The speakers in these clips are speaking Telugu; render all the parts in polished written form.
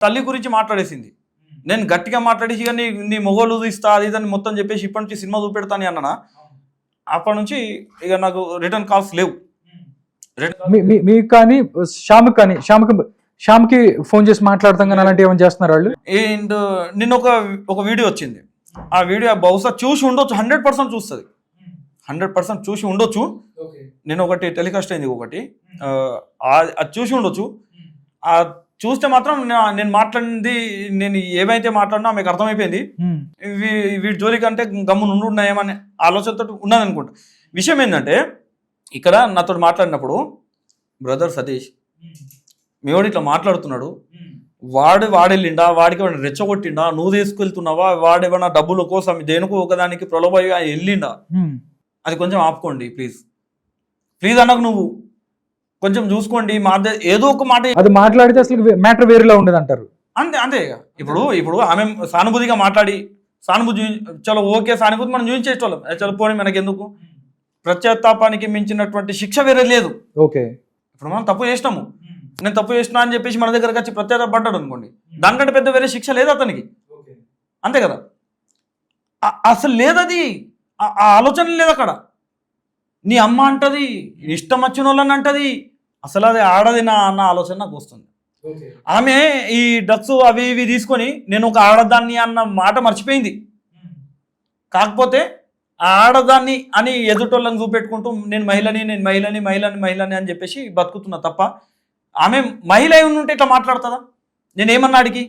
తల్లి గురించి మాట్లాడేసింది. నేను గట్టిగా మాట్లాడేసి కానీ నీ మొగోళ్ళు ఇస్తా అది ఇదని మొత్తం చెప్పేసి ఇప్పటి నుంచి సినిమా చూపెడతాను అన్నా. అప్పటి నుంచి ఇక నాకు రిటర్న్ కాల్స్ లేవు. మీకు కానీ శ్యామ్కి ఫోన్ చేసి మాట్లాడతాం కానీ అలాంటి ఏమైనా చేస్తున్నారు వాళ్ళు? అండ్ నిన్న ఒక వీడియో వచ్చింది. ఆ వీడియో బహుశా చూసి ఉండొచ్చు, 100% చూస్తుంది, 100% చూసి ఉండొచ్చు. నేను ఒకటి టెలికాస్ట్ అయింది, ఒకటి అది చూసి ఉండొచ్చు. ఆ చూస్తే మాత్రం నేను మాట్లాడింది, నేను ఏమైతే మాట్లాడినా మీకు అర్థమైపోయింది. వీటి జోలికి అంటే గమ్మున ఉండున్నాయేమని ఆలోచనతో ఉన్నది అనుకుంటా. విషయం ఏంటంటే ఇక్కడ నాతో మాట్లాడినప్పుడు, బ్రదర్ సతీష్ మీవాడు ఇట్లా మాట్లాడుతున్నాడు, వాడెళ్ళిండా, వాడికి వాడిని రెచ్చగొట్టిండా, నువ్వు తీసుకెళ్తున్నావా, వాడేమన్నా డబ్బుల కోసం దేనికో ఒకదానికి ప్రలోభ వెళ్ళిండా, అది కొంచెం ఆపుకోండి ప్లీజ్ అన్నకు నువ్వు కొంచెం చూసుకోండి. ఏదో ఒక మాట అది మాట్లాడితే అసలు మ్యాటర్ వేరేలా ఉండదు అంటారు. అంతే ఇప్పుడు ఆమె సానుభూతిగా మాట్లాడి సానుభూతి చలో ఓకే, సానుభూతి మనం చూపించేటోళ్ళం, చలో పోనీ మనకి ఎందుకు, ప్రత్యాతాపానికి మించినటువంటి శిక్ష వేరే లేదు. ఓకే, ఇప్పుడు మనం తప్పు చేసినాము, నేను తప్పు చేసినా అని చెప్పేసి మన దగ్గరకు వచ్చి ప్రత్యాతాపడ్డాడు అనుకోండి, దానికంటే పెద్ద వేరే శిక్ష లేదు అతనికి, అంతే కదా. అసలు లేదది, ఆ ఆలోచన లేదు అక్కడ. నీ అమ్మ అంటది, ఇష్టం వచ్చిన వాళ్ళని అంటది, అసలు అది ఆడది అన్న ఆలోచన నాకు వస్తుంది. ఆమె ఈ డ్రగ్స్ అవి ఇవి తీసుకొని నేను ఒక ఆడదాన్ని అన్న మాట మర్చిపోయింది. కాకపోతే ఆ ఆడదాన్ని అని ఎదుటోళ్ళని చూపెట్టుకుంటూ నేను మహిళని అని చెప్పేసి బతుకుతున్నా తప్ప, ఆమె మహిళ ఉంటే ఇట్లా మాట్లాడుతుందా? నేనేమన్నా అడిగి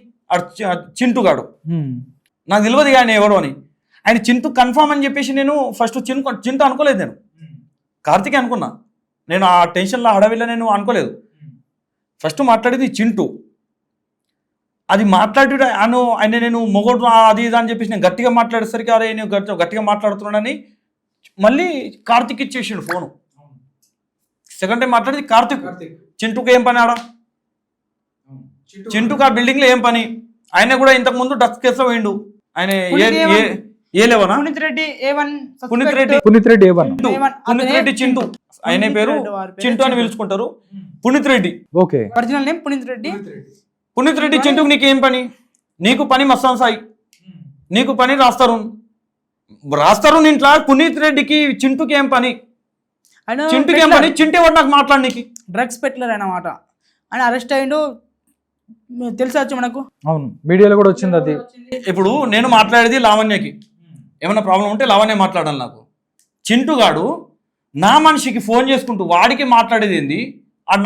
చింటుగాడు నాకు తెలియదు ఆయన ఎవరు అని, ఆయన చింటు కన్ఫామ్ అని చెప్పేసి నేను ఫస్ట్ చింటు అనుకోలేదు, నేను కార్తికే అనుకున్నా. నేను ఆ టెన్షన్లో హడావిలో నేను అనుకోలేదు. ఫస్ట్ మాట్లాడేది చింటు, అది మాట్లాడి ఆయన నేను మొగోడు అది ఇది అని చెప్పేసి నేను గట్టిగా మాట్లాడేసరికి అరే నేను గట్టిగా మాట్లాడుతున్నానని మళ్ళీ కార్తిక్ ఇచ్చేసాడు ఫోను. సెకండ్ టైం మాట్లాడేది కార్తిక్. చింటుకు ఏం పని ఆడ? చింటుకు ఆ బిల్డింగ్లో ఏం పని? ఆయన కూడా ఇంతకుముందు డ్రగ్స్ కేసులో పోయిండు. ఆయన పునీత్ రెడ్డి చింటు, ఆయన పేరు చింటు అని పిలుచుకుంటారు. పునీత్ రెడ్డి, పునీత్ రెడ్డి చింటుకు నీకేం పని? నీకు పని మస్తాన్ సాయి, నీకు పని రాస్తారు ఇంట్లో. పునీత్ రెడ్డికి చింటుకి ఏం పని? చింటుకి ఏం పని? చింటే వాడు నాకు మాట్లాడడానికి డ్రగ్స్ పెట్టలేరు అన్నమాట. ఆయన అరెస్ట్ అయ్యిండు, తెలిసొచ్చు మనకు. అవును, మీడియాలో కూడా వచ్చింది అది. ఇప్పుడు నేను మాట్లాడేది లావణ్యకి, ఏమైనా ప్రాబ్లం ఉంటే లావణ్య మాట్లాడాలి. నాకు చింటుగాడు నా మనిషికి ఫోన్ చేసుకుంటూ వాడికి మాట్లాడేది ఏంది,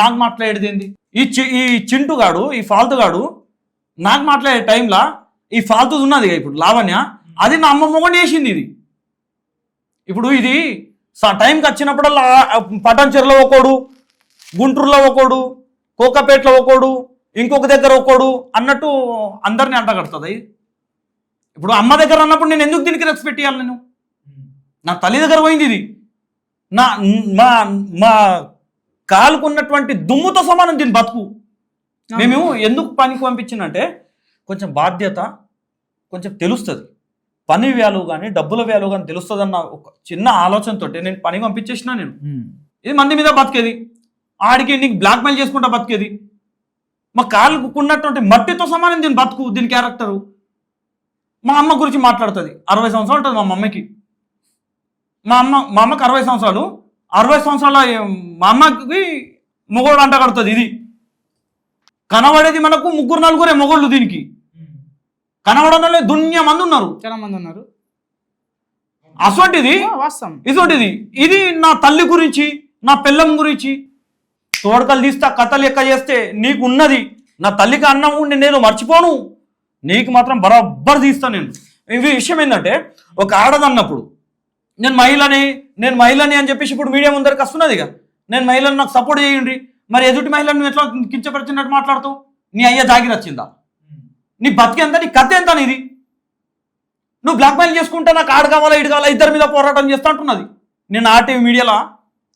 నాకు మాట్లాడేది ఏంది? ఈ చింటుగాడు, ఈ ఫాల్తుగాడు నాకు మాట్లాడే టైంలో ఈ ఫాల్తు ఉన్నది ఇప్పుడు లావణ్య, అది నా అమ్మ మొగని చేసింది. ఇది ఇప్పుడు ఇది టైంకి వచ్చినప్పుడల్లా పటాన్చెరులో ఒకడు, గుంటూరులో ఒకడు, కోకాపేటలో ఒకడు, ఇంకొక దగ్గర ఒకడు అన్నట్టు అందరినీ అంటగడుతుంది. ఇప్పుడు అమ్మ దగ్గర అన్నప్పుడు నేను ఎందుకు దీనికి రెస్పెక్ట్ ఇవ్వాలి? నేను నా తల్లి దగ్గర పోయింది, ఇది మా కాలుకున్నటువంటి దుమ్ముతో సమానం దీని బతుకు. మేము ఎందుకు పనికి పంపించిందంటే కొంచెం బాధ్యత, కొంచెం తెలుస్తుంది, పని వాల్యూ కానీ డబ్బుల వాల్యూ కానీ తెలుస్తుంది అన్న ఒక చిన్న ఆలోచనతో నేను పని పంపించేసిన. నేను ఇది మంది మీద బతికేది, ఆడికి నీకు బ్లాక్మెయిల్ చేసుకుంటా బతికేది. మా కాలుకున్నటువంటి మట్టితో సమానం దీని బతుకు, దీని క్యారెక్టరు. మా అమ్మ గురించి మాట్లాడుతుంది. 60 సంవత్సరాలు ఉంటుంది మా అమ్మకి. మా అమ్మకి 60 సంవత్సరాలు. 60 సంవత్సరాల మా అమ్మకి మొగోడు అంట కడుతుంది. ఇది కనబడేది మనకు 3-4 మొగోళ్ళు, దీనికి కనబడంలో దున్యా మంది ఉన్నారు, చాలా మంది ఉన్నారు. ఇటువంటిది ఇది నా తల్లి గురించి, నా పిల్లం గురించి తోడకలు తీస్తా కథలు లెక్క చేస్తే నీకు ఉన్నది. నా తల్లికి అన్నం ఉండి నేను మర్చిపోను, నీకు మాత్రం బరాబర్ తీస్తాను నేను. ఇది విషయం ఏంటంటే ఒక ఆడదన్నప్పుడు నేను మహిళని అని చెప్పేసి ఇప్పుడు మీడియా ముందరికి వస్తున్నది. ఇక నేను మహిళను నాకు సపోర్ట్ చేయండి. మరి ఎదుటి మహిళను నువ్వు ఎట్లా కించపరిచినట్టు మాట్లాడుతావు? నీ అయ్య జాగిరి వచ్చిందా? నీ బతికి ఎంత, నీ కథ ఎంత నీది? నువ్వు బ్లాక్మెయిల్ చేసుకుంటే నాకు ఆడు కావాలా ఇటు కావాలా, ఇద్దరి మీద పోరాటం చేస్తా అంటున్నది. నేను ఆర్టీవీ మీడియాలో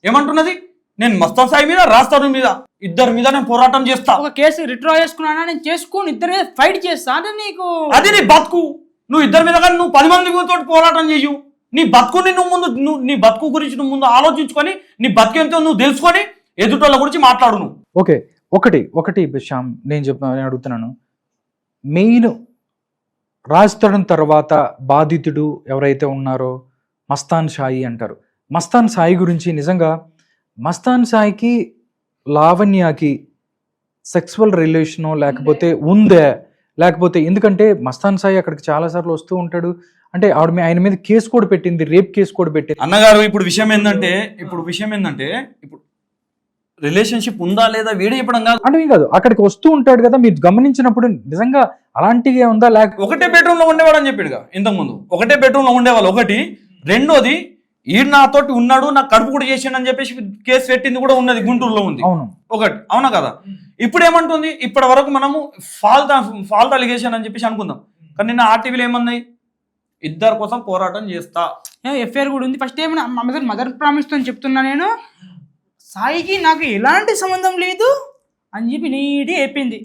ఏమంటున్నది, నేను మస్తాన్ సాయి మీద, రాస్తారు మీద, ఇద్దరి మీద నేను పోరాటం చేస్తా. ఒక కేసు రిట్రా చేసుకున్నా, నేను చేసుకుని ఇద్దరి మీద ఫైట్ చేస్తా అంటే నీకు అది నీ బతుకు. నువ్వు ఇద్దరి మీద కానీ నువ్వు 10 మంది తోటి పోరాటం చేయు. నీ బతుకుని నీ బతుకు గురించి నువ్వు ముందు ఆలోచించుకొని, నీ బతుకేంతో నువ్వు తెలుసుకొని ఎదుటోళ్ళ గురించి మాట్లాడు నువ్వు. ఓకే, ఒకటి శ్యామ్, నేను అడుగుతున్నాను, మెయిన్ రాజ్ తరుణ్ తర్వాత బాధితుడు ఎవరైతే ఉన్నారో మస్తాన్ సాయి అంటారు. మస్తాన్ సాయి గురించి నిజంగా మస్తాన్ సాయికి లావణ్యకి సెక్సువల్ రిలేషనో లేకపోతే ఉందే, లేకపోతే ఎందుకంటే మస్తాన్ సాయి అక్కడికి చాలాసార్లు వస్తూ ఉంటాడు, అంటే ఆయన మీద కేసు కూడా పెట్టింది, రేప్ కేసు కూడా పెట్టింది. అన్నగారు ఇప్పుడు విషయం ఏంటంటే ఇప్పుడు రిలేషన్షిప్ ఉందా లేదా వీడే చెప్పడం కాదు, అంటే కాదు అక్కడికి వస్తూ ఉంటాడు కదా, మీరు గమనించినప్పుడు నిజంగా అలాంటిగా ఉందా లేక ఒకటే బెడ్రూమ్ లో ఉండేవాడు అని చెప్పాడుగా ఇంతకుముందు, ఒకటే బెడ్రూమ్ లో ఉండేవాళ్ళు ఒకటి. రెండోది ఈడు నాతోటి ఉన్నాడు, నాకు కడుపు కూడా చేసిండు అని చెప్పేసి కేసు పెట్టింది కూడా ఉన్నది, గుంటూరులో ఉంది అవును ఒకటి, అవునా కదా. ఇప్పుడు ఏమంటుంది, ఇప్పటి వరకు మనము ఫాల్ట్ అలిగేషన్ అని చెప్పేసి అనుకుందాం, కానీ నిన్న ఆర్టీవీలో ఏమన్నాయి, ఇద్దరి కోసం పోరాటం చేస్తా, ఎఫ్ఐఆర్ కూడా ఉంది. ఫస్ట్ ఏమన్నా మదర్ ప్రామిస్ అని చెప్తున్నా నేను, సాయికి నాకు ఎలాంటి సంబంధం లేదు అని చెప్పి నీటి చెప్పింది.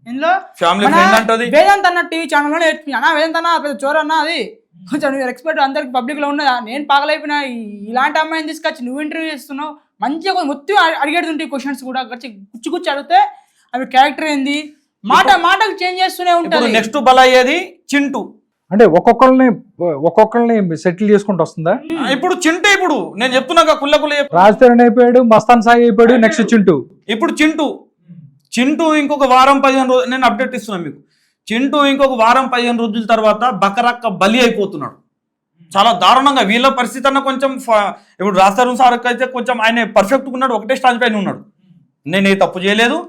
ఇందులో ఫ్యామిలీ ఫ్రెండ్ అంటది, వేదాంత్ అన్న టీవీ ఛానల్లో నేర్పి అన్న, వేదాంత్ అన్న పెద్ద చోర అన్న, అది కొంచెం నువ్వు ఎక్స్పర్ట్ అందరికి పబ్లిక్ లో ఉన్నదా, నేను పాగలైపోయినా ఇలాంటి అమ్మాయిని తీసుకొచ్చి నువ్వు ఇంటర్వ్యూ చేస్తున్నావు, మంచిగా మొత్తం అడిగేడుతుంటాయి క్వశ్చన్స్ కూడా, గుచ్చి గుచ్చి అడిగితే అవి క్యారెక్టర్ ఏంది మాటకు చేంజ్ చేస్తూనే ఉంటారు. నెక్స్ట్ బల అయ్యేది చింటూ, అంటే ఒక్కొక్కరిని సెటిల్ చేసుకుంటూ వస్తుందా. ఇప్పుడు చింటూ, ఇప్పుడు నేను చెప్తున్నాగా కుల్ల రాజ్ తరుణ్ అయిపోయాడు, మస్తాన్ సాయి అయిపోయాడు, నెక్స్ట్ చింటూ. ఇప్పుడు చింటూ ఇంకొక వారం 15 రోజులు, నేను అప్డేట్ ఇస్తున్నాను మీకు, చింటూ ఇంకొక వారం 15 రోజుల తర్వాత బకరక్క బలి అయిపోతున్నాడు చాలా దారుణంగా. వీళ్ళ పరిస్థితి అన్న కొంచెం ఇప్పుడు రాజ్ తరుణ్ సార్ అయితే కొంచెం ఆయన పర్ఫెక్ట్గా ఉన్నాడు, ఒకటే స్టాండ్ పైన ఉన్నాడు, నేను ఏ తప్పు చేయలేదు,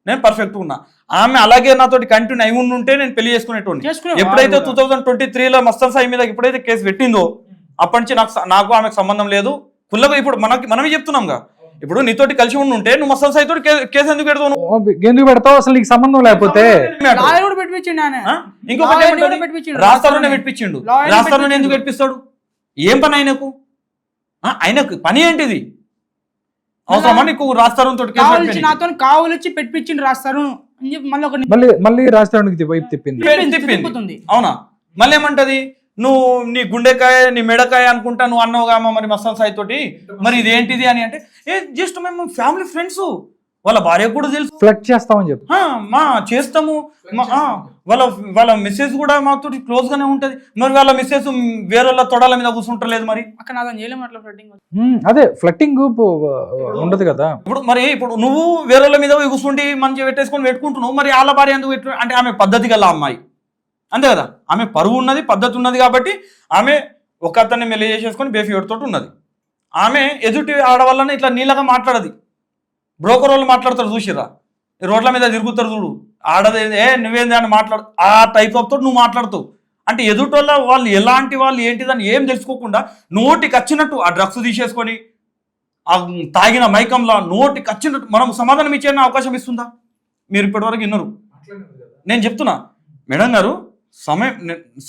నేను పర్ఫెక్ట్గా ఉన్నా. ఆమె అలాగే నాతోటి కంటిన్యూ అయి ఉంటే నేను పెళ్లి చేసుకునేటోని. ఎప్పుడైతే 2023లో మస్తాన్ సాయి మీద ఎప్పుడైతే కేసు పెట్టిందో అప్పటి నుంచి నాకు ఆమెకు సంబంధం లేదు కుల్లగా. ఇప్పుడు మనమే చెప్తున్నాంగా, ఇప్పుడు నీతోటి కలిసి ఉంటే నువ్వు మస్తాన్ సాయి తోటి కేసు ఎందుకు పెడతావు, ఎందుకు పెడతావు, అసలు నీకు సంబంధం లేకపోతే. ఇంకొకటి రాస్తారోనే పెట్టించిండు, రాస్తారోనే ఎందుకు పెట్టిస్తాడు, ఏం పని ఆయనకు పని ఏంటిది, అవసరమా నీకు రాస్తారోన్ తోటి నాతో కావులిచ్చి పెట్టించిండు రాస్తారు అని చెప్పి మళ్ళీ రాజ్ తరుణ్కి వైపు తిప్పింది. అవునా, మళ్ళీ ఏమంటది, నువ్వు నీ గుండెకాయ నీ మెడకాయ అనుకుంటా నువ్వు అన్నావుగా మరి మస్తాన్ సాయి తోటి, మరి ఇదేంటిది అని అంటే జస్ట్ మేము ఫ్యామిలీ ఫ్రెండ్స్, వాళ్ళ భార్య కూడా తెలుసు, ఫ్లడ్ చేస్తామని చెప్పి మా చేస్తాము, వాళ్ళ మిస్సెస్ కూడా మాతో క్లోజ్ గానే ఉంటది, మరి వాళ్ళ మిస్సెస్ వేరే వాళ్ళ తొడాల మీద కూర్చుంటలేదు, మరి అదే ఫ్లట్టింగ్ ఉండదు కదా. ఇప్పుడు నువ్వు వేరే వాళ్ళ మీద కూర్చుండి మంచిగా పెట్టుకుంటున్నావు, మరి వాళ్ళ భార్య ఎందుకు అంటే ఆమె పద్ధతి గల అమ్మాయి అంతే కదా, ఆమె పరువు ఉన్నది, పద్ధతి ఉన్నది, కాబట్టి ఆమె ఒక అతన్ని మెల్లి చేసేసుకొని బేఫీవర్తో ఉన్నది. ఆమె ఎదుటి ఆడవాళ్ళని ఇట్లా నీళ్ళగా మాట్లాడది, బ్రోకర్ వాళ్ళు మాట్లాడతారు చూసిరా, రోడ్ల మీద తిరుగుతారు చూడు, ఆడది నువ్వేంది అని మాట్లాడు, ఆ టైప్ ఆఫ్ తోటి నువ్వు మాట్లాడుతావు. అంటే ఎదుటోళ్ళ వాళ్ళు ఎలాంటి వాళ్ళు ఏంటిదని ఏం తెలుసుకోకుండా నోటికి వచ్చినట్టు ఆ డ్రగ్స్ తీసేసుకొని ఆ తాగిన మైకంలో నోటికి వచ్చినట్టు మనం సమాధానం ఇచ్చే అవకాశం ఇస్తుందా? మీరు ఇప్పటివరకు విన్నారు, నేను చెప్తున్నా మేడం గారు,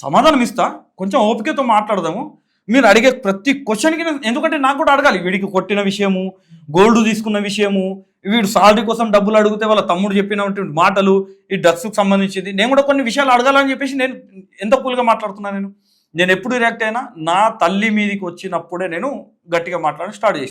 సమాధానం ఇస్తా, కొంచెం ఓపికతో మాట్లాడదాము. మీరు అడిగే ప్రతి క్వశ్చన్కి ఎందుకంటే నాకు కూడా అడగాలి, వీడికి కొట్టిన విషయము, గోల్డ్ తీసుకున్న విషయము, వీడు సాలరీ కోసం డబ్బులు అడిగితే వాళ్ళ తమ్ముడు చెప్పినటువంటి మాటలు, ఈ డ్రగ్స్కి సంబంధించింది, నేను కూడా కొన్ని విషయాలు అడగాలని చెప్పేసి నేను ఎంత కూల్గా మాట్లాడుతున్నాను. నేను ఎప్పుడు రియాక్ట్ అయినా నా తల్లి మీదకి వచ్చినప్పుడే నేను గట్టిగా మాట్లాడడం స్టార్ట్ చేశాను.